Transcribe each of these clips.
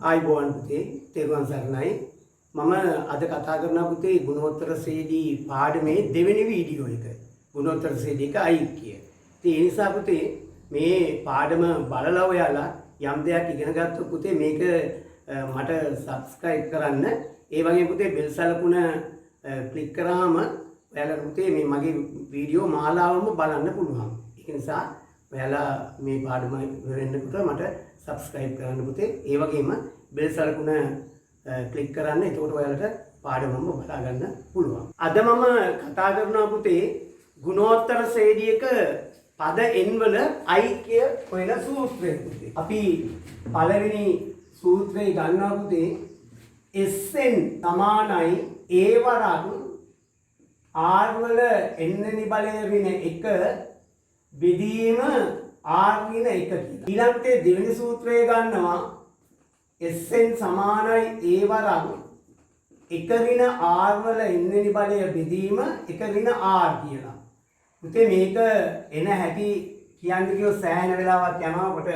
ආයිබෝවන් පුතේ තෙරුවන් සරණයි මම අද කතා කරන පුතේ ගුණෝත්තර ශ්‍රේණී පාඩමේ දෙවෙනි වීඩියෝ එක ගුණෝත්තර ශ්‍රේණී එක අයික්‍ය. ඉතින් ඒ නිසා පුතේ මේ පාඩම බලලා ඔයාලා යම් දෙයක් ඉගෙන ගත්තොත් පුතේ මේක මට subscribe කරන්න. ඒ වගේ පුතේ බෙල් සලකුණ ක්ලික් කරාම ඔයාලට පුතේ මේ මගේ වීඩියෝ මාලාවම බලන්න පුළුවන්. ඒක නිසා ඔයාලා මේ පාඩම වෙරෙන්නකොට මට subscribe කරන්න පුතේ. ඒ වගේම බෙල් සලකුණ ක්ලික් කරන්න. එතකොට ඔයාලට පාඩමම බලා ගන්න පුළුවන්. අද මම කතා කරනවා පුතේ ගුණෝත්තර ශ්‍රේණියක පද n වල ඓක්‍ය හොයන සූත්‍රය පුතේ. අපි පළවෙනි සූත්‍රය ගන්නවා පුතේ Sn සමානයි a වරක් r වල n වෙනි බලය වෙන 1 බෙදීම r වෙන 1 කියලා. ඊළඟට දෙවෙනි සූත්‍රය ගන්නවා Sn සමානයි a වරක් 1 ඍණ r වල n වෙනි බලය බෙදීම 1 ඍණ r කියලා. පුතේ මේක එන හැටි කියන්නේ කිව්ව සෑහෙන වෙලාවක් යනවා. කොට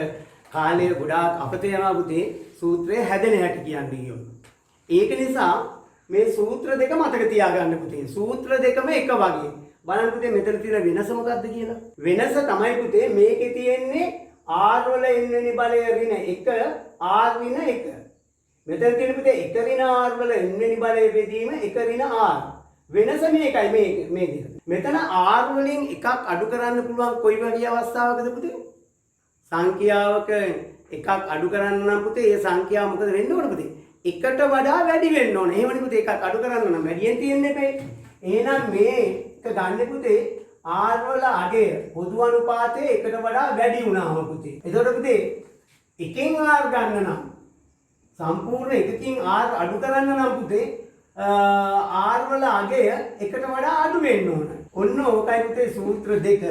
කාලය ගොඩාක් අපත යනවා පුතේ. සූත්‍රය හැදෙන හැටි කියන්නේ කියනවා. ඒක නිසා මේ සූත්‍ර දෙක මතක තියාගන්න පුතේ. සූත්‍ර දෙකම එක වගේ. බලන්න පුතේ මෙතන තියෙන වෙනස මොකක්ද කියලා. වෙනස තමයි පුතේ මේකේ තියෙන්නේ r වල n වෙනි බලය ඍණ 1 r ඍණ 1. මෙතන තියෙන පුතේ 1 ඍණ r වල n වෙනි බලය බෙදීම 1 ඍණ r. වෙනස මේකයි මේ දෙක. මෙතන r වලින් එකක් අඩු කරන්න පුළුවන් කොයි වගේ අවස්ථාවකද පුතේ? සංඛ්‍යාවක එකක් අඩු කරන්න නම් පුතේ ඒ සංඛ්‍යාව මොකද වෙන්න ඕන පුතේ? එකට වඩා වැඩි වෙන්න ඕන. එහෙමනේ පුතේ එකක් අඩු කරන්න නම් වැඩියෙන් තියෙන්න එපේ. එහෙනම් මේක ගන්න පුතේ r වල අගය පොදු අනුපාතයේ එකට වඩා වැඩි වුණාම පුතේ. එතකොට පුතේ එකෙන් r ගන්න නම් සම්පූර්ණ එකකින් r අඩු කරන්න නම් පුතේ r වල අගය එකට වඩා අඩු වෙන්න ඕන. ඔන්න ඕකයි පුතේ සූත්‍ර දෙක.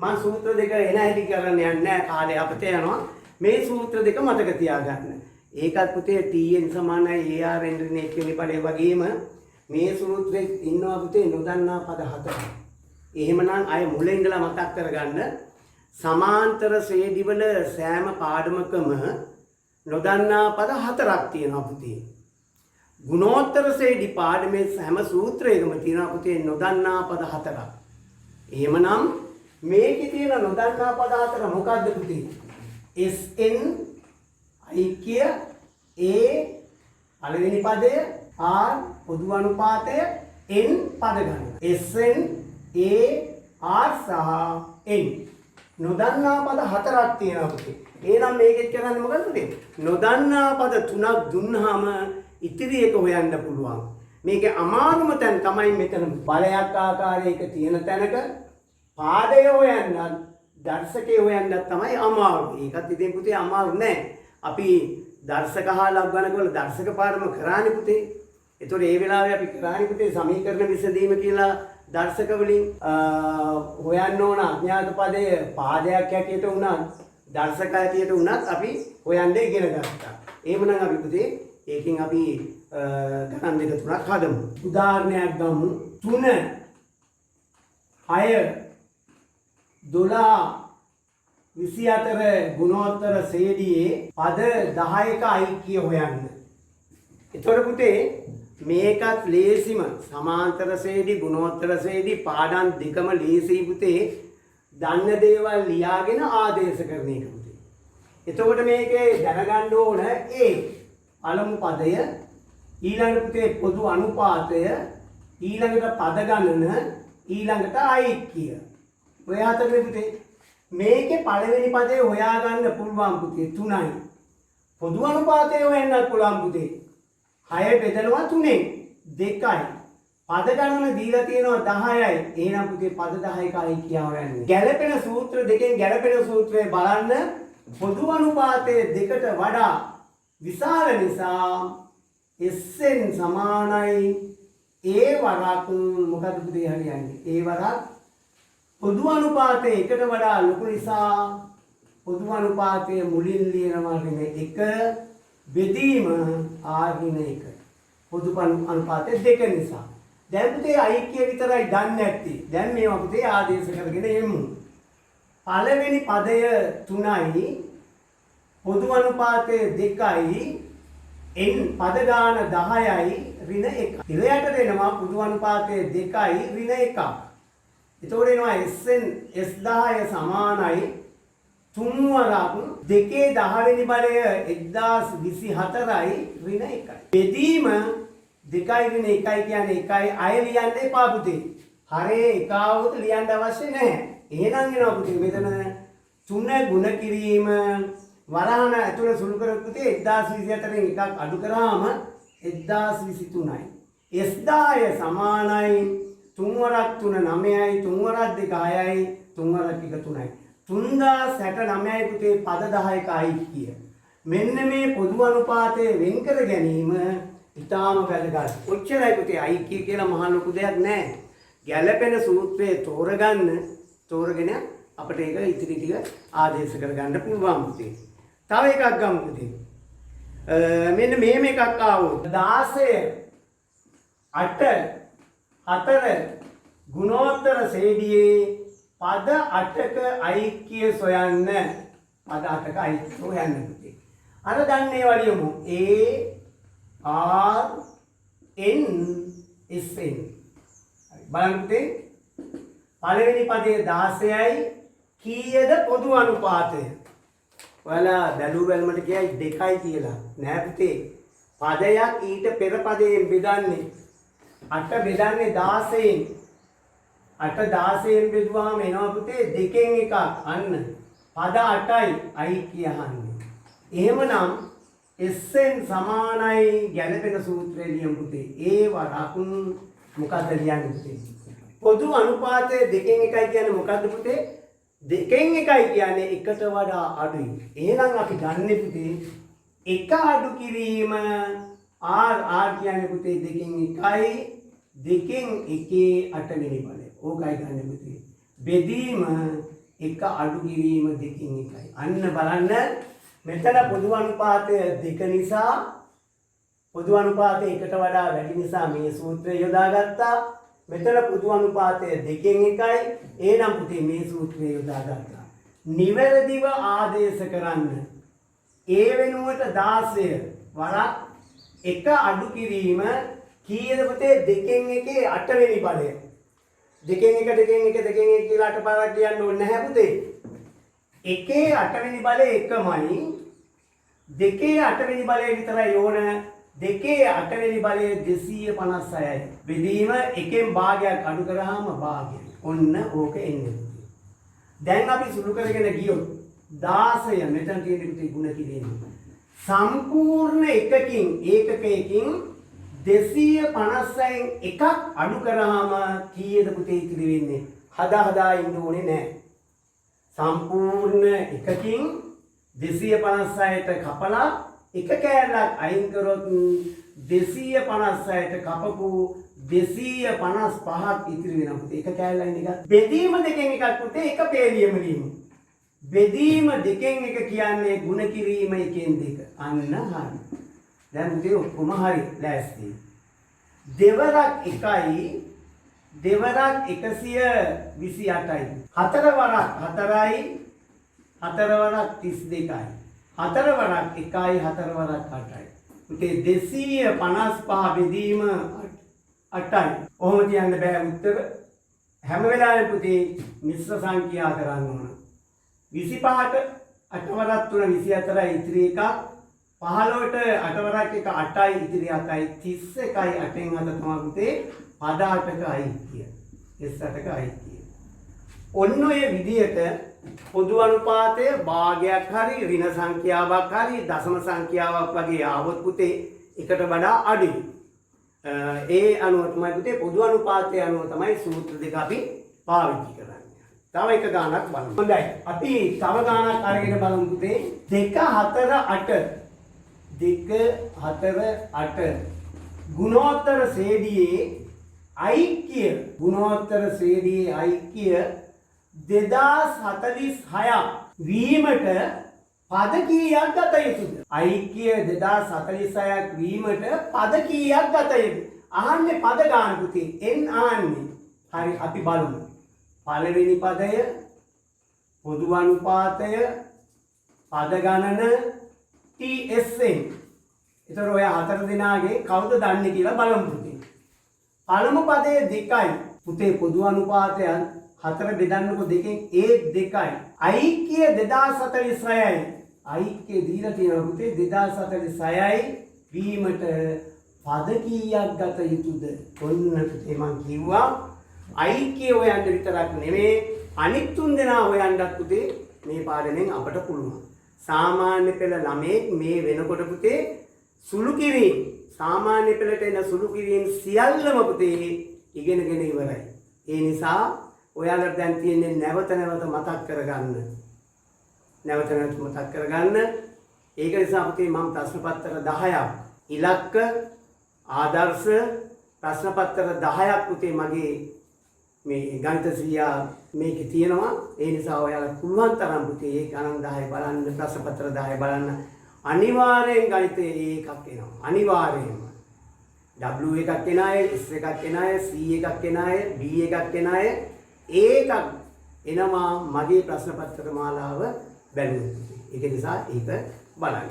මම සූත්‍ර දෙක එන හැටි කරන්න යන්නේ නැහැ. කාලේ අපතේ යනවා. මේ සූත්‍ර දෙක මතක තියාගන්න. ඒකත් පුතේ tn සමානයි ar n ඍණ 1 වෙනි පදේ වගේම මේ සූත්‍රෙත් ඉන්නවා පුතේ නොදන්නා පද 4. එහෙමනම් අය මුලින් ඉඳලා මතක් කරගන්න. සමාන්තර ශ්‍රේණිවල සෑම පාඩමකම නොදන්නා පද 4ක් තියෙනවා පුතේ. ගුණෝත්තර ශ්‍රේණි පාඩමේ හැම සූත්‍රයකම තියෙනවා පුතේ නොදන්නා පද 4ක්. එහෙමනම් මේකේ තියෙන නොදන්නා පද 4 මොකක්ද පුතේ? Sn ඓක්‍ය a පළවෙනි පදය r පොදු අනුපාතය n පද ගන්න. Sn a r සහ n නොදන්නා පද 4ක් තියෙනවා පුතේ. එහෙනම් මේකෙත් කරන්නේ මොකද පුතේ? නොදන්නා පද 3ක් දුන්නාම ඉතිරි එක හොයන්න පුළුවන්. මේකේ අමාරුම තැන තමයි මෙතන බලයක් ආකාරයක තියෙන තැනක පාදය හොයන්න දර්ශකය හොයන්න තමයි අමාරු. ඒකත් ඉතින් පුතේ අමාරු නෑ. අපි දර්ශක අහලා ගන්නකොට දර්ශක පාඩම කරානේ පුතේ. ඒතකොට ඒ වෙලාවේ අපි කරානේ පුතේ සමීකරණ විසඳීම කියලා දර්ශක වලින් හොයන්න ඕන අඥාත පදයේ පාදයක් හැටියට උනත් දර්ශක හැටියට උනත් අපි හොයන්න ඉගෙන ගත්තා. එහෙමනම් අපි පුතේ ඒකෙන් අපි ගණන් දෙක තුනක් හදමු. උදාහරණයක් ගමු. 3 6 12 24 ගුණෝත්තර ශ්‍රේණියේ පද 10ක ඓක්‍ය හොයන්න. එතකොට පුතේ මේකත් ලේසිම සමාන්තර ශ්‍රේණි ගුණෝත්තර ශ්‍රේණි පාඩම් දෙකම ලේසි පුතේ. දන්න දේවල් ලියාගෙන ආදේශ කරන එක පුතේ. එතකොට මේකේ දැනගන්න ඕන පළමු පදය ඊළඟට පුතේ පොදු අනුපාතය ඊළඟට පද ගණන ඊළඟට ඓක්‍ය. ඔය හතරේ පුතේ මේකේ පළවෙනි පදේ හොයාගන්න පුළුවන් පුතේ 3යි. පොදු අනුපාතය හොයන්නත් පුළුවන් පුතේ 6 බෙදනවා 3ෙන් 2යි. පද ගණන දීලා තියෙනවා 10යි. එහෙනම් පුතේ පද 10ක ඓක්‍ය හොයන්නේ. ගැළපෙන සූත්‍ර දෙකෙන් ගැළපෙන සූත්‍රය බලන්න. පොදු අනුපාතයේ දෙකට වඩා විශාල නිසා Sn සමානයි a වරක් මොකද පුතේ හරියන්නේ? a වරක් පොදු අනුපාතයේ එකට වඩා ලොකු නිසා පොදු අනුපාතයේ මුලින් ලියනවා නේ 1 බෙදීම r ඍණ 1. පොදු අනුපාතයේ 2 නිසා. දැන් පුතේ ඓක්‍ය විතරයි දන්නේ නැත්තේ. දැන් මේවා පුතේ ආදේශ කරගෙන එමු. පළවෙනි පදය 3යි පොදු අනුපාතයේ 2යි n පද ගාන 10යි ඍණ 1. ඉලයට දෙනවා පොදු අනුපාතය 2යි ඍණ 1ක්. එතකොට එනවා Sn S10 සමානයි 3 වරක් 2 10 වෙනි බලය 1024යි ඍණ 1යි. බෙදීම 2යි ඍණ 1යි කියන්නේ 1යි අය ලියන්න එපා පුතේ. හරේ එකවුත් ලියන්න අවශ්‍ය නැහැ. එහෙනම් එනවා පුතේ මෙතන 3 ගුණ කිරීම වරහන ඇතුළේ සුළු කරපු පුතේ 1024න් එකක් අඩු කරාම 1023යි. S10 සමානයි 3 වරක් 3 9යි 3 වරක් 2 6යි 3 වරක් 1 3යි. 3069යි පුතේ පද 10ක අයික්කිය. මෙන්න මේ පොදු අනුපාතය වෙන් කර ගැනීම ඉතාම වැදගත්. ඔච්චරයි පුතේ අයික්කිය කියලා මහ ලොකු දෙයක් නෑ. ගැළපෙන සූත්‍රය තෝරගෙන අපිට ඒක ඉතිරි ටික ආදේශ කරගන්න පුළුවන් පුතේ. තව එකක් ගමු පුතේ. මෙන්න මෙහෙම එකක් ආවොත් 16 8 4 ගුණෝත්තර ශ්‍රේණියේ පද 8ක ඓක්‍ය සොයන්න. පද 8ක ඓක්‍ය සොයන්න පුතේ. අර දන්නේ වලියමු A R N S N. බලන්න පුතේ. පළවෙනි පදයේ 16යි කීයද පොදු අනුපාතය? ඔයාලා බැලු බැලමට කියයි 2යි කියලා. නෑ පුතේ. පදයක් ඊට පෙර පදයෙන් බෙදන්නේ 8 බෙදන්නේ 16න්. 8 16න් බෙදුවාම එනවා පුතේ 2න් එකක්. අන්න පද 8යි ඓක්‍ය අහන්නේ. එහෙමනම් Sn සමානයි ගැළපෙන සූත්‍රය ලියමු පුතේ. ඒ වරක් මොකක්ද ලියන්නේ පුතේ? පොදු අනුපාතය 2න් 1යි කියන්නේ මොකද්ද පුතේ? 2න් 1යි කියන්නේ එකට වඩා අඩුයි. එහෙනම් අපි ගන්න පුතේ එක අඩු කිරීම R කියන්නේ පුතේ 2න් 1යි 2න් 1 8 වෙනි බලය. ඕකයි ගන්න පුතේ. බෙදීම එක අඩු කිරීම 2න් 1යි. අන්න බලන්න මෙතන පොදු අනුපාතය 2 නිසා පොදු අනුපාතය එකට වඩා වැඩි නිසා මේ සූත්‍රය යොදාගත්තා. මෙතන පොදු අනුපාතය 2න් 1යි. එහෙනම් පුතේ මේ සූත්‍රය යොදාගත්තා. නිවැරදිව ආදේශ කරන්න. ඒ වෙනුවට 16 වරක් එක අඩු කිරීම කීයද පුතේ? 2න් 1 8 වෙනි බලය. 2න් 1 2න් 1 2න් 1 කියලා 8 පාරක් කියන්න ඕනේ නැහැ පුතේ. 1 8 වෙනි බලය එකමයි. 2 8 වෙනි බලය විතරයි ඕන. 2 8 වෙනි බලය 256යි. බෙදීම එකෙන් භාගයක් අඩු කරාම භාගයක්. ඔන්න ඕක එන්නේ. දැන් අපි සුළු කරගෙන ගියොත් 16 මෙතන තියෙන පුතේ ගුණ කිරීම. සම්පූර්ණ එකකින් ඒකකයකින් 256න් එකක් අඩු කරාම කීයද පුතේ ඉතිරි වෙන්නේ? හදා ඉන්න ඕනේ නැහැ. සම්පූර්ණ එකකින් 256ට කපලා එක කෑල්ලක් අයින් කරොත් 256ට කපපු 255ක් ඉතිරි වෙනවා පුතේ. එක කෑල්ලකින් එකක්. බෙදීම 2න් එකක් පුතේ එක පේලියම ලියමු. බෙදීම 2න් 1 කියන්නේ ගුණ කිරීම 1න් 2. අන්න හරි. දැන් පුතේ ඔක්කොම හරි. ලෑස්ති. දෙවරක් 1යි දෙවරක් 128යි. හතර වරක් 4යි හතර වරක් 32යි. හතර වරක් 1යි හතර වරක් 8යි. පුතේ 255 බෙදීම 8යි. ඔහොම තියන්න බෑ උත්තර. හැම වෙලාවෙම පුතේ මිශ්‍ර සංඛ්‍යා කරන්න ඕන. 25ට 8 වරක් 3 24යි ඉතිරි එකක්. 15ට 8 වරක් 1 8යි ඉතිරි 7යි 31යි 8න් 7 තමයි පුතේ පද 8ක ඓක්‍ය. S8ක ඓක්‍ය. ඔන්න ඔය විදියට පොදු අනුපාතය භාගයක් හරි ඍණ සංඛ්‍යාවක් හරි දශම සංඛ්‍යාවක් වගේ ආවොත් පුතේ එකට වඩා අඩුයි. ඒ අනුව තමයි පුතේ පොදු අනුපාතය අනුව තමයි සූත්‍ර දෙක අපි පාවිච්චි කරන්නේ. තව එක ගානක් බලමු. හොඳයි. අපි තව ගානක් අරගෙන බලමු පුතේ. 2 4 8 2 4 8 ගුණෝත්තර ශ්‍රේණියේ ඓක්‍ය ගුණෝත්තර ශ්‍රේණියේ ඓක්‍ය 2046ක් වීමට පද කීයක් ගත යුතුද? ඓක්‍ය 2046ක් වීමට පද කීයක් ගත යුතුද? අහන්නේ පද ගාන පුතේ. n අහන්නේ. හරි අපි බලමු. පළවෙනි පදය පොදු අනුපාතය පද ගණන TSN ඒතර ඔය හතර දෙනාගේ කවුද දන්නේ කියලා බලමු පුතේ. පළමු පදයේ 2යි. පුතේ පොදු අනුපාතයන් 4 බෙදන්නකො දෙකෙන් ඒ 2යි. ඓක්‍ය 2046යි. ඓක්‍ය දීලා තියෙනවා පුතේ 2046යි වීමට පද කීයක් ගත යුතුද? ඔන්න පුතේ මං කිව්වා ඓක්‍ය හොයන්න විතරක් නෙමෙයි අනිත් තුන් දෙනා හොයන්නත් පුතේ මේ පාඩමෙන් අපට පුළුවන්. සාමාන්‍ය පෙළ ළමෙක් මේ වෙනකොට පුතේ සුළු කිරීම සාමාන්‍ය පෙළට එන සුළු කිරීම සියල්ලම පුතේ ඉගෙනගෙන ඉවරයි. ඒ නිසා ඔයාලට දැන් තියෙන්නේ නැවත නැවත මතක් කරගන්න. නැවත නැවත මතක් කරගන්න. ඒක නිසා පුතේ මම ප්‍රශ්න පත්‍ර 10ක් ඉලක්ක ආදර්ශ ප්‍රශ්න පත්‍ර 10ක් පුතේ මගේ මේ ගණිත සියා මේකේ තියෙනවා. ඒ නිසා ඔයාලා පුළුවන් තරම් පුතේ ඒ ගණන් 10 බලන්න ප්‍රශ්න පත්‍ර 10 බලන්න. අනිවාර්යෙන් ගණිතේ එකක් එනවා. අනිවාර්යෙන්ම. W එකක් එන අය, S එකක් එන අය, C එකක් එන අය, B එකක් එන අය ඒකක් එනවා මගේ ප්‍රශ්න පත්‍ර මාලාව බැලුවොත්. ඒක නිසා ඒක බලන්න.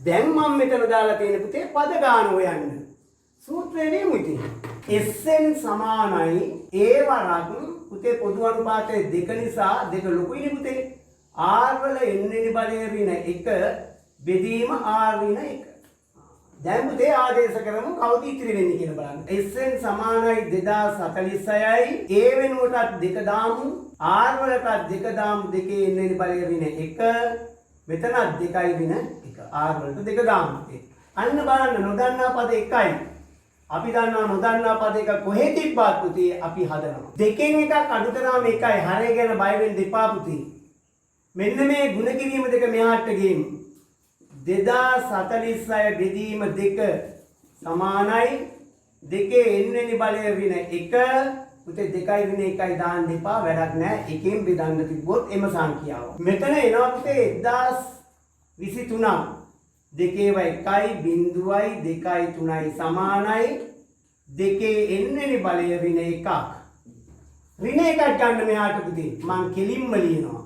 දැන් මම මෙතන දාලා තියෙන පුතේ පද ගාන හොයන්න. සූත්‍රය නෙමු ඉතින්. Sn සමානයි A වරක් පුතේ පොදු අනුපාතය 2 නිසා 2 ලොකුයිනේ පුතේ. R වල n වෙනි බලය ඍණ 1 බෙදීම R ඍණ 1. දැන් පුතේ ආදේශ කරමු කවුද ඉතිරි වෙන්නේ කියලා බලන්න. Sn සමානයි 2046යි A වෙනුවටත් 2 දාමු. R වලටත් 2 දාමු. දෙකේ n වෙනි බලය ඍණ 1. මෙතනත් 2යි ඍණ 1. R වලට 2 දාමු. අන්න බලන්න නොදන්නා පද 1යි. අපි දන්නවා නොදන්නා පද එක කොහෙ තිබ්බත් පුතේ අපි හදනවා. දෙකෙන් එකක් අඩු කරාම එකයි. හරය ගැන බය වෙන්න එපා පුතේ. මෙන්න මේ ಗುಣ කිරීම දෙක මෙහාට ගේමු. 2046 බෙදීම 2 සමානයි දෙකේ n වෙනි බලය ඍණ 1. පුතේ 2යි ඍණ 1යි දාන්න එපා. වැඩක් නැහැ. එකෙන් බෙදන්න තිබ්බොත් එම සංඛ්‍යාව. මෙතන එනවා පුතේ 1023ක්. දෙකේ ව 1යි බිංදුවයි 2යි 3යි සමානයි දෙකේ n වෙනි බලය ඍණ 1ක්. ඍණ 1ක් ගන්න මෙහාට පුතේ මං කෙලින්ම ලියනවා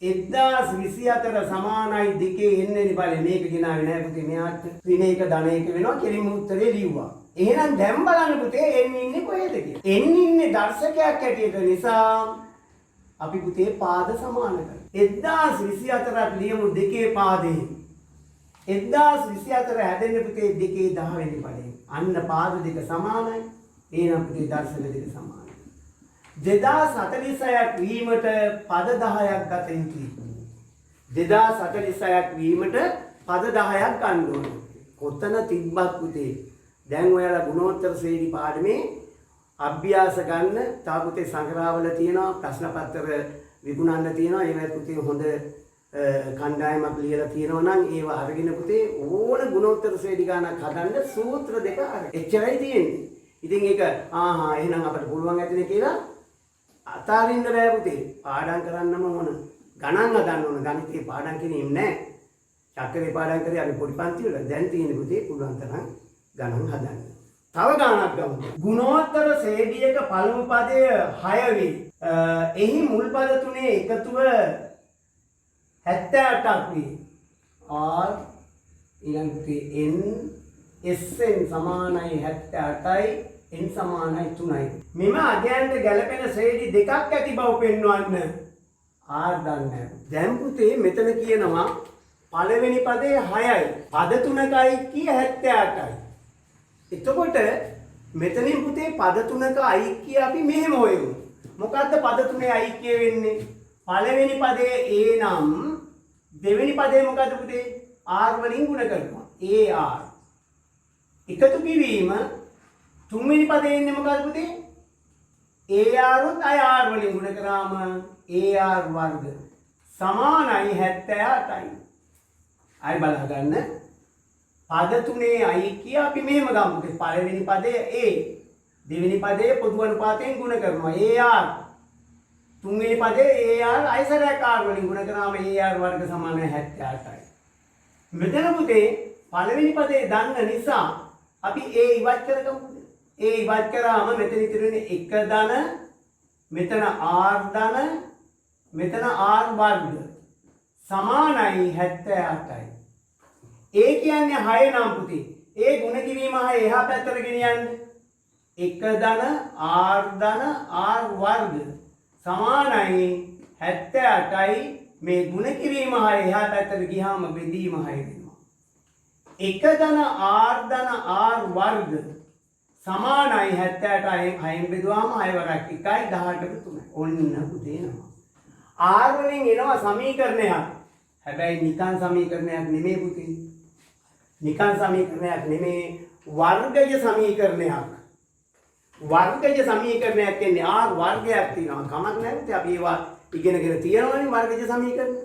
1024 සමානයි දෙකේ n වෙනි බලය. මේක ගෙනාවේ නැහැ පුතේ මෙහාට. ඍණ 1 ධන 1 වෙනවා. කෙලින්ම උත්තරේ ලිව්වා. එහෙනම් දැන් බලන්න පුතේ n ඉන්නේ කොහෙද කියලා. n ඉන්නේ දර්ශකයක් ඇටියට නිසා අපි පුතේ පාද සමාන කරමු. 1024ක් ලියමු දෙකේ පාදේ. 1024 හැදෙන්නේ පුතේ දෙකේ 10 වෙනි බලයෙන්. අන්න පාද දෙක සමානයි. එහෙනම් පුතේ දර්ශක දෙක සමානයි. 2046ක් වීමට පද 10ක් ගත යුතුයි. 2046ක් වීමට පද 10ක් ගන්න ඕනේ. කොතන තිබ්බත් පුතේ දැන් ඔයාලා ගුණෝත්තර ශ්‍රේණි පාඩමේ අභ්‍යාස ගන්න තා පුතේ සංග්‍රහවල තියෙනවා ප්‍රශ්න පත්‍ර විගුණන්න තියෙනවා. ඒවත් පුතේ හොඳ කණ්ඩායමක් ලියලා තියෙනවා නම් ඒව අරගෙන පුතේ ඕන ගුණෝත්තර ශ්‍රේණි ගානක් හදන්න සූත්‍ර දෙක අරගෙන එච්චරයි තියෙන්නේ. ඉතින් ඒක එහෙනම් අපිට පුළුවන් ඇතිනේ කියලා අතාරින්න බෑ පුතේ. පාඩම් කරන්නම ඕන. ගණන් හදන්න ඕන. ගණිතේ පාඩම් කිරීම නෑ. චක්‍රේ පාඩම් කරේ අපි පොඩි පන්ති වල දැන් තියෙන පුතේ පුළුවන් තරම් ගණන් හදන්න. තව ගානක් ගමු. ගුණෝත්තර ශ්‍රේණියක පළමු පදය 6 වේ. එහි මුල් පද තුනේ එකතුව 78ක් වේ. R ඊළඟට n Sn සමානයි 78යි n සමානයි 3යි. මෙම අධ්‍යයනට ගැලපෙන ශ්‍රේණි දෙකක් ඇති බව පෙන්වන්න. R දන්නේ. දැන් පුතේ මෙතන කියනවා පළවෙනි පදේ 6යි. පද තුනකයි කිය 78යි. එතකොට මෙතනින් පුතේ පද තුනක ඓක්‍ය අපි මෙහෙම හොයමු. මොකද්ද පද තුනේ ඓක්‍ය වෙන්නේ? පළවෙනි පදේ A නම් දෙවෙනි පදේ මොකද්ද පුතේ? R වලින් ගුණ කරනවා. AR. එකතු කිරීම තුන්වෙනි පදේ ඉන්නේ මොකද්ද පුතේ? AR උත් IR වලින් ගුණ කරාම AR වර්ග සමානයි 78යි. අය බලා ගන්න. පද තුනේ ඓක්‍ය අපි මෙහෙම ගමු. පළවෙනි පදේ A. දෙවෙනි පදේ පොදු අනුපාතයෙන් ගුණ කරනවා. AR. තුන්වෙනි පදේ AR අයිසරයක් R වලින් ගුණ කරාම AR වර්ග සමානයි 78යි. මෙතන පුතේ පළවෙනි පදේ දන්න නිසා අපි A ඉවත් කරගමු. A ඉවත් කරාම මෙතන ඉතුරු වෙන්නේ 1 ධන මෙතන R ධන මෙතන R වර්ග සමානයි 78යි. ඒ කියන්නේ 6 නම් පුතේ. ඒ ගුණ කිරීම 6 එහා පැත්තට ගෙනියන්න. 1 ධන r ධන r වර්ග සමානයි 78යි මේ ගුණ කිරීම 6 එහා පැත්තට ගියාම බෙදීම 6 වෙනවා. 1 ධන r ධන r වර්ග සමානයි 78යි 6න් බෙදුවාම 6 වරක් 1යි 18ට 3යි. ඔන්න පුතේ නම. r වලින් එනවා සමීකරණයක්. හැබැයි නිකන් සමීකරණයක් නෙමෙයි පුතේ. නිකන් සමීකරණයක් නෙමෙයි වර්ගජ සමීකරණයක්. වර්ගජ සමීකරණයක් කියන්නේ r වර්ගයක් තියෙනවා. කමක් නැද්ද අපි ඒවා ඉගෙනගෙන තියෙනවනේ වර්ගජ සමීකරණ.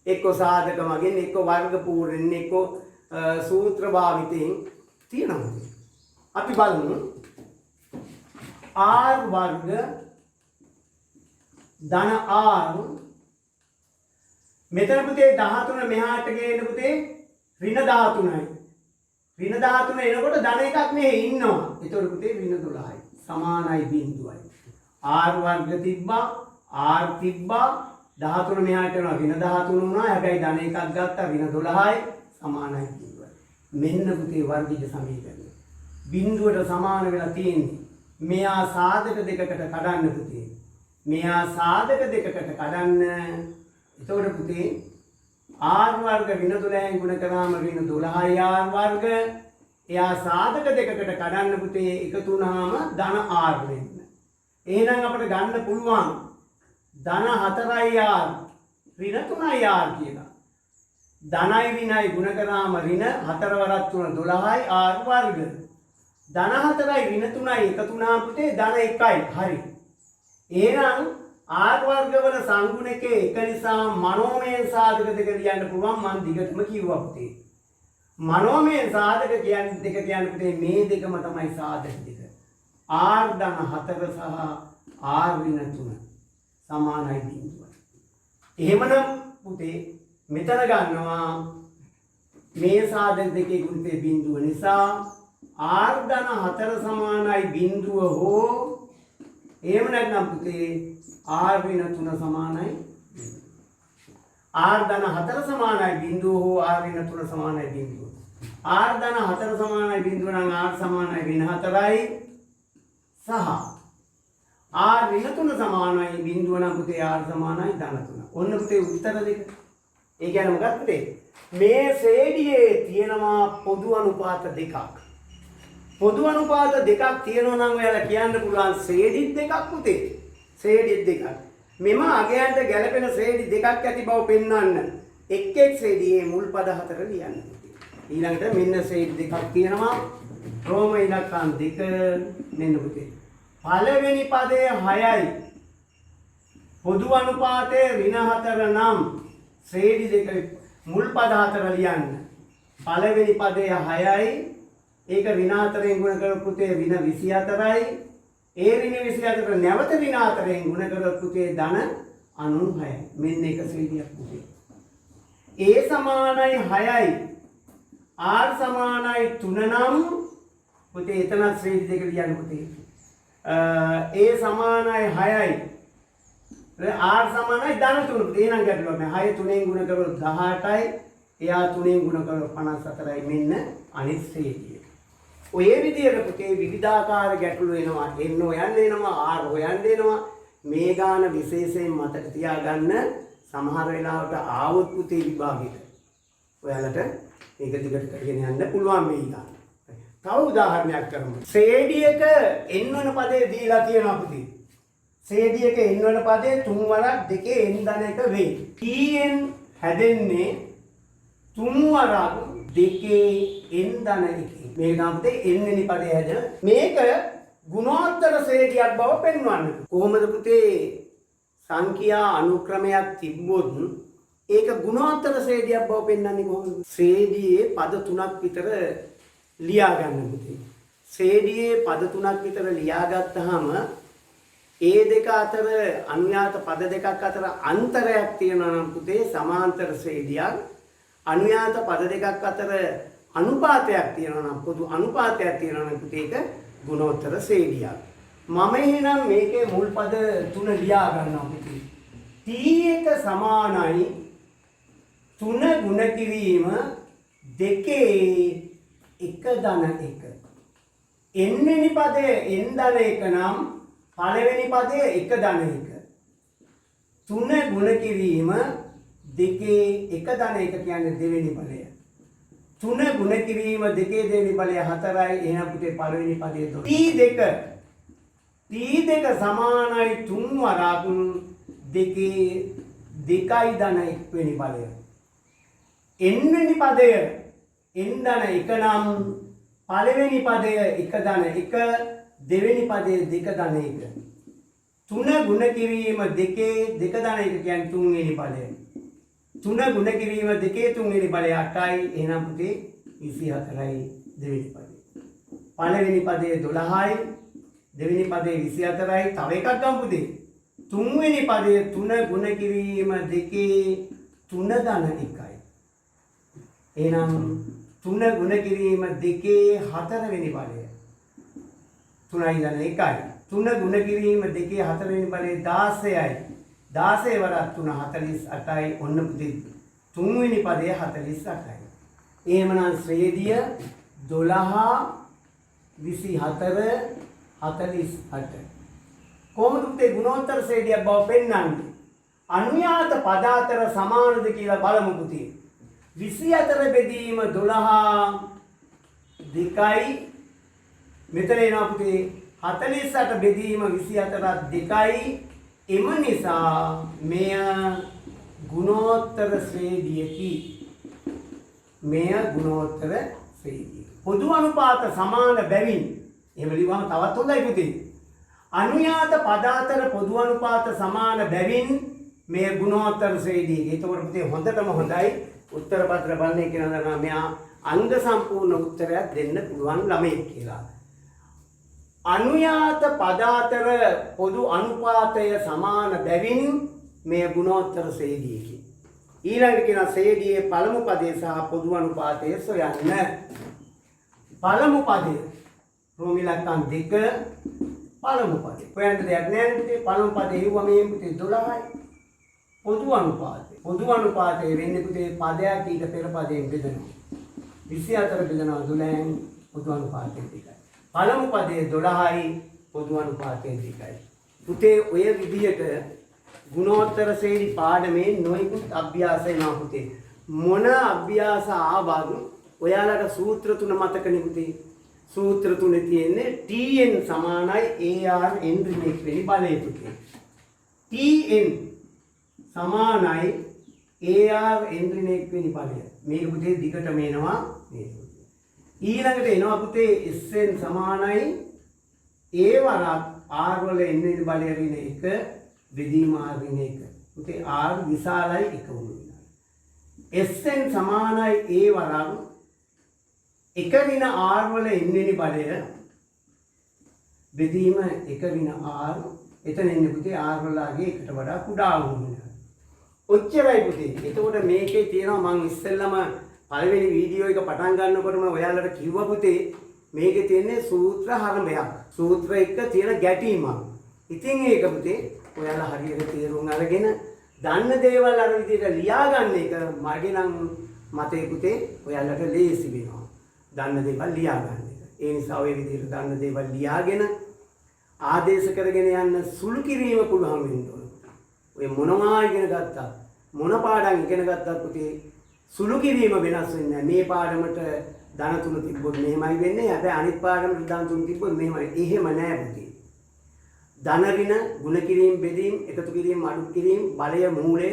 එක්ක සාධක මගින් එක්ක වර්ග පූර්ණෙන් එක්ක සූත්‍ර භාවිතයෙන් තියෙනවා. අපි බලමු r වර්ග ධන r මෙතන පුතේ 13 මෙහාට ගේන්න පුතේ ඍණ 13යි. ඍණ 13 එනකොට ධන එකක් මෙහෙ ඉන්නවා. ඒතකොට පුතේ ඍණ 12යි. සමානයි බිඳුවයි. r වර්ග තිබ්බා r තිබ්බා 13 මෙහාට යනවා ඍණ 13 වුණා. හැබැයි ධන එකක් ගත්තා ඍණ 12යි සමානයි බිඳුවයි. මෙන්න පුතේ වර්ගික සමීකරණය. බිඳුවට සමාන වෙලා තියෙන්නේ. මෙයා සාධක දෙකකට කඩන්න පුතේ. මෙයා සාධක දෙකකට කඩන්න. එතකොට පුතේ r වර්ග ඍණ 12න් ගුණ කරාම ඍණ 12යි r වර්ග. එයා සාධක දෙකකට කඩන්න පුතේ එකතු වුණාම ධන r වෙන්න. එහෙනම් අපිට ගන්න පුළුවන් ධන 4යි r ඍණ 3යි r කියලා. ධනයි ඍණයි ගුණ කරාම ඍණ 4 වරක් 3 12යි r වර්ග. ධන 4යි ඍණ 3යි එකතු වුණාම පුතේ ධන 1යි. හරි. එහෙනම් r වර්ග වල සංගුණකේ එක නිසා මනෝමය සාධක දෙක ලියන්න පුළුවන්. මම දිගටම කිව්වා පුතේ. මනෝමය සාධක කියන්නේ දෙක කියන්නේ පුතේ මේ දෙකම තමයි සාධක දෙක. r ධන 4 සහ r ඍණ 3 සමානයි බිඳුවයි. එහෙමනම් පුතේ මෙතන ගන්නවා මේ සාධක දෙකේ ගුණිතේ බිඳුව නිසා r ධන 4 සමානයි බිඳුව හෝ එහෙම නැත්නම් පුතේ r ඍණ 3 සමානයි r ධන 4 සමානයි බිඳුව හෝ r ඍණ 3 සමානයි බිඳුව. r ධන 4 සමානයි බිඳුව නම් r සමානයි ඍණ 4යි සහ r ඍණ 3 සමානයි බිඳුව නම් පුතේ r සමානයි ධන 3. ඔන්න පුතේ උත්තර දෙක. ඒ කියන්නේ මොකක්ද පුතේ? මේ ශ්‍රේණියේ තියෙනවා පොදු අනුපාත දෙකක්. පොදු අනුපාත දෙකක් තියෙනවා නම් ඔයාලා කියන්න පුළුවන් ශ්‍රේණි දෙකක් පුතේ. ශ්‍රේණි දෙකක්. මෙම අගයන්ට ගැලපෙන ශ්‍රේණි දෙකක් ඇති බව පෙන්වන්න එක් එක් ශ්‍රේණියේ මුල් පද හතර ලියන්න. ඊළඟට මෙන්න ශ්‍රේණි දෙකක් තියෙනවා. රෝම ඉලක්කම් දෙක මෙන්න පුතේ. පළවෙනි පදයේ 6යි. පොදු අනුපාතයේ ඍණ 4 නම් ශ්‍රේණි දෙක මුල් පද හතර ලියන්න. පළවෙනි පදයේ 6යි. ඒක ඍණ 4ෙන් ගුණ කරපු පුතේ ඍණ 24යි. ඒ ඍණ 24 නැවත ඍණ 4ෙන් ගුණ කරපු පුතේ ධන 96යි. මෙන්න එක ශ්‍රේණියක් පුතේ. a සමානයි 6යි. r සමානයි 3 නම් පුතේ එතන ශ්‍රේණි දෙක ලියන්න පුතේ. a සමානයි 6යි. r සමානයි ධන 3. එහෙනම් ගැටලුවක් නෑ. 6 3ෙන් ගුණ කරොත් 18යි. එයා 3ෙන් ගුණ කරොත් 54යි. මෙන්න අනිත් ශ්‍රේණිය. ඔය විදිහට පුතේ විවිධාකාර ගැටලු එනවා. එන්න හොයන්න එනවා, r හොයන්න එනවා. මේ ගාන විශේෂයෙන් මතක තියාගන්න. සමහර වෙලාවට ආවොත් පුතේ විභාගෙට ඔයාලට මේක දිගට කරගෙන යන්න පුළුවන් වෙයි ගන්න. තව උදාහරණයක් කරමු. ශ්‍රේණියක n වන පදේ දීලා තියෙනවා පුතේ. ශ්‍රේණියක n වන පදේ 3 වරක් 2 n ධන 1 වෙයි. tn හැදෙන්නේ 3 වරක් 2 n ධන 1. මේක නම් පුතේ n වෙනි පදේ හැදෙන. මේක ගුණෝත්තර ශ්‍රේණියක් බව පෙන්වන්න. කොහොමද පුතේ සංඛ්‍යා අනුක්‍රමයක් තිබ්බොත් ඒක ගුණෝත්තර ශ්‍රේණියක් බව පෙන්වන්නේ කොහොමද? ශ්‍රේණියේ පද 3ක් විතර ලියා ගන්න පුතේ. ශ්‍රේණියේ පද 3ක් විතර ලියා ගත්තාම ඒ දෙක අතර අනුයාත පද දෙකක් අතර අන්තරයක් තියෙනවා නම් පුතේ සමාන්තර ශ්‍රේණියක්. අනුයාත පද දෙකක් අතර අනුපාතයක් තියෙනවා නම් පොදු අනුපාතයක් තියෙනවා නම් පුතේ ඒක ගුණෝත්තර ශ්‍රේණියක්. මම එහෙනම් මේකේ මුල් පද 3 ලියා ගන්නවා පුතේ. t එක සමානයි 3 ගුණ කිරීම දෙකේ එක ධන එක. n වෙනි පදය n ධන එක නම් පළවෙනි පදය එක ධන එක. 3 ගුණ කිරීම දෙකේ එක ධන එක කියන්නේ දෙවෙනි පදය. 3 ගුණ කිරීම දෙකේ දෙවෙනි පදය 4යි. එහෙනම් පුතේ පළවෙනි පදයේ t2 සමානයි 3 වරක් දෙකේ 2යි ධන 1 වෙනි පදය. n වෙනි පදය n ධන 1 නම් පළවෙනි පදය 1 ධන 1 දෙවෙනි පදය 2 ධන 1. 3 ගුණ කිරීම දෙකේ 2 ධන 1 කියන්නේ 3 වෙනි පදය. 3 ගුණ කිරීම දෙකේ 3 වෙනි පදය 8යි. එහෙනම් පුතේ 24යි දෙවෙනි පදය. පළවෙනි පදයේ 12යි දෙවෙනි පදයේ 24යි. තව එකක් ගමු පුතේ. 3 වෙනි පදයේ 3 ගුණ කිරීම දෙකේ 3 ධන 1යි. එහෙනම් 3 ගුණ කිරීම දෙකේ 4 වෙනි පදය 3යි ධන 1යි. 3 ගුණ කිරීම දෙකේ 4 වෙනි පදය 16යි. 16 වරක් 3 48යි. ඔන්න පුතේ 3 වෙනි පදය 48යි. එහෙමනම් ශ්‍රේණිය 12 24 48. කොහොමද පුතේ ගුණෝත්තර ශ්‍රේණියක් බව පෙන්වන්නේ? අනුයාත පද අතර සමානද කියලා බලමු පුතේ. 24 බෙදීම 12 2යි. මෙතන එනවා පුතේ 48 බෙදීම 24 2යි. එම නිසා මෙය ගුණෝත්තර ශ්‍රේණියකි. මෙය ගුණෝත්තර ශ්‍රේණිය. පොදු අනුපාත සමාන බැවින් එහෙම ලියවම තවත් හොඳයි පුතේ. අනුයාත පද අතර පොදු අනුපාත සමාන බැවින් මෙය ගුණෝත්තර ශ්‍රේණියකි. ඒතකොට පුතේ හොඳටම හොඳයි. උත්තර පත්‍ර බලන්නේ කියන දන්නවා මෙයා අංග සම්පූර්ණ උත්තරයක් දෙන්න පුළුවන් ළමයෙක් කියලා. අනුයාත පද අතර පොදු අනුපාතය සමාන බැවින් මේ ගුණෝත්තර ශ්‍රේණියකි. ඊළඟට කියන ශ්‍රේණියේ පළමු පදයේ සහ පොදු අනුපාතය සොයන්න. පළමු පදය රෝමි ලක්කම් 2 පළමු පදය. හොයන්න දෙයක් නෑ පුතේ. පළමු පදේ හිව්වා මේ පුතේ 12යි. පොදු අනුපාතය. පොදු අනුපාතය වෙන්නේ පුතේ පදයක් ඊට පෙර පදයෙන් බෙදනවා. 24 බෙදනවා 12න් පොදු අනුපාතය 2යි. පළමු පදයේ 12යි පොදු අනුපාතය 2යි. පුතේ ඔය විදිහට ගුණෝත්තර ශ්‍රේණි පාඩමේ නොයෙකුත් අභ්‍යාස එනවා පුතේ. මොන අභ්‍යාස ආවත් ඔයාලට සූත්‍ර තුන මතකනේ පුතේ. සූත්‍ර තුනේ තියෙන්නේ tn සමානයි ar n ඍණ 1 වෙනි බලය පුතේ. tn සමානයි ar n ඍණ 1 වෙනි බලය. මේක පුතේ දිගටම එනවා මේක. ඊළඟට එනවා පුතේ sn සමානයි a වරක් r වල n වෙනි බලය ඍණ 1 බෙදීම r ඍණ 1. පුතේ r විශාලයි 1 වුණු විනාඩි. sn සමානයි a වරක් 1 ඍණ r වල n වෙනි බලය බෙදීම 1 ඍණ r. එතන එන්නේ පුතේ r වලගේ එකට වඩා කුඩා වුණු විනාඩි. ඔච්චරයි පුතේ. එතකොට මේකේ තියෙනවා මම ඉස්සෙල්ලම පළවෙනි වීඩියෝ එක පටන් ගන්නකොටම ඔයාලට කිව්වා පුතේ මේකේ තියෙන්නේ සූත්‍ර හරඹයක්. සූත්‍ර එක්ක තියෙන ගැටීමක්. ඉතින් ඒක පුතේ ඔයාලා හරියට තේරුම් අරගෙන දන්න දේවල් අර විදිහට ලියාගන්න එක මගේ නම් මතේ පුතේ ඔයාලට ලේසි වෙනවා. දන්න දේවල් ලියාගන්න එක. ඒ නිසා ඔය විදිහට දන්න දේවල් ලියාගෙන ආදේශ කරගෙන යන්න සුළු කිරීම පුළුවන් වෙන්න ඕන. ඔය මොනවා ඉගෙන ගත්තත් මොන පාඩම් ඉගෙන ගත්තත් පුතේ සුළු කිරීම වෙනස් වෙන්නේ නැහැ. මේ පාඩමට ධන 3 තිබ්බොත් මෙහෙමයි වෙන්නේ. හැබැයි අනිත් පාඩමට ධන 3 තිබ්බොත් මෙහෙමයි. එහෙම නැහැ පුතේ. ධන ඍණ ගුණ කිරීම බෙදීම එකතු කිරීම අඩු කිරීම බලය මූලය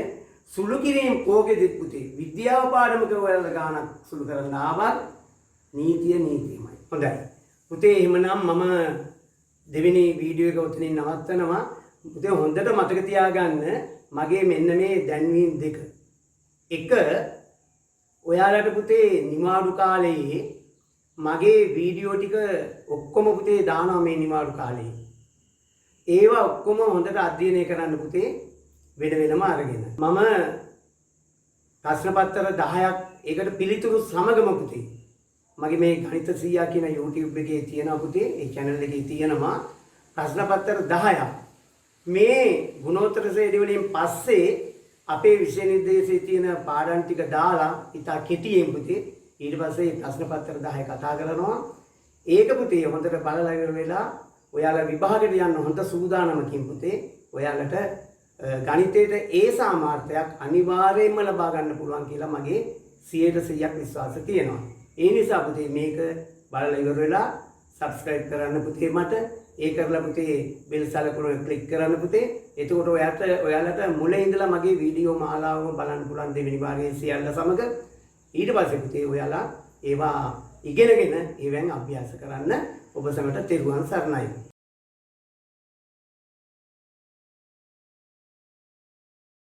සුළු කිරීම කෝකෙදිත් පුතේ විද්‍යාව පාඩමක ඔයාලා ගානක් සුළු කරන්න ආවත් නීතිය නීතියමයි. හොඳයි. පුතේ එහෙමනම් මම දෙවෙනි වීඩියෝ එක උතනින් නවත්තනවා. පුතේ හොඳට මතක තියාගන්න මගේ මෙන්න මේ දැන්වීම් දෙක. එක ඔයාලට පුතේ නිමාඩු කාලයේ මගේ වීඩියෝ ටික ඔක්කොම පුතේ දානවා මේ නිමාඩු කාලේ. ඒවා ඔක්කොම හොඳට අධ්‍යයනය කරන්න පුතේ වෙන වෙනම අරගෙන. මම ප්‍රශ්න පත්‍ර 10ක් ඒකට පිළිතුරු සමගම පුතේ මගේ මේ ගණිත 100 කියන YouTube එකේ තියෙනවා පුතේ. ඒ channel එකේ තියෙනවා ප්‍රශ්න පත්‍ර 10ක්. මේ ගුණෝත්තර ශ්‍රේණි වලින් පස්සේ අපේ විෂය නිර්දේශයේ තියෙන පාඩම් ටික දාලා ඉතා කෙටියෙන් පුතේ ඊට පස්සේ ප්‍රශ්න පත්‍ර 10 කතා කරනවා. ඒක පුතේ හොඳට බලලා ඉවර වෙලා ඔයාලා විභාගෙට යන්න හොඳ සූදානමකින් පුතේ ඔයාලට ගණිතයේ ඒ සාමාර්ථයක් අනිවාර්යයෙන්ම ලබා ගන්න පුළුවන් කියලා මගේ 100% විශ්වාස තියෙනවා. ඒ නිසා පුතේ මේක බලලා ඉවර වෙලා subscribe කරන්න පුතේ මට. ඒ කරලා පුතේ බෙල් සලකුණ ක්ලික් කරන්න පුතේ. එතකොට ඔයාලට මුලින් ඉඳලා මගේ වීඩියෝ මාලාවම බලන්න පුළුවන් දෙවෙනි වාරයේ සියල්ල සමග. ඊට පස්සේ පුතේ ඔයාලා ඒවා ඉගෙනගෙන ඒවෙන් අභ්‍යාස කරන්න ඔබ සමට තෙරුවන් සරණයි.